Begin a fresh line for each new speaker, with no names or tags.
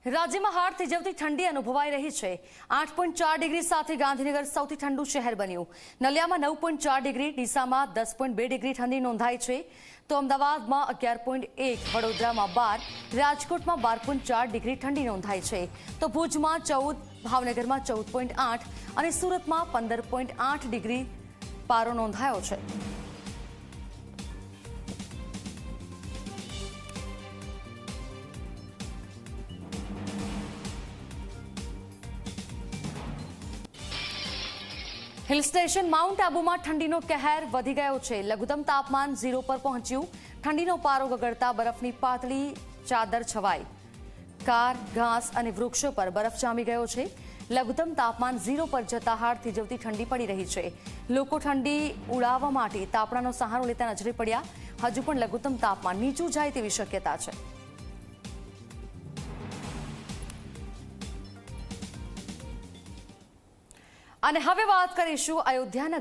રાજ્યમાં હાડ થીજવતી ઠંડી અનુભવાઈ રહી છે। 8.4 ડિગ્રી સાથે ગાંધીનગર સૌથી ઠંડુ શહેર બન્યું। નલિયામાં 9.4 ડિગ્રી, ડીસામાં 10.2 ડિગ્રી ઠંડી નોંધાઈ છે, તો અમદાવાદમાં 11.1, વડોદરામાં 12, રાજકોટમાં 12.4 ડિગ્રી ઠંડી નોંધાઈ છે, તો ભુજમાં 14, ભાવનગરમાં 14.8 અને સુરતમાં 15.8 ડિગ્રી પારો નોંધાયો છે। हिल स्टेशन माउंट आबूમાં ઠંડીનો કહેર વધી ગયો છે। લઘુત્તમ તાપમાન 0 પર પહોંચ્યું। ઠંડીનો પારો ગગડતા બરફની પાતળી ચાદર છવાઈ। કાર, ઘાસ અને વૃક્ષો પર બરફ જામી ગયો છે। લઘુત્તમ તાપમાન 0 પર જતા હાડ થીજવતી ઠંડી પડી રહી છે। લોકો ઠંડી ઉડાવવા માટે તાપણાનો સહારો લેતા નજરે પડ્યા। હજુ પણ લઘુત્તમ તાપમાન નીચું જાય તેવી શક્યતા છે। અને હવે વાત કરીશું અયોધ્યાનગર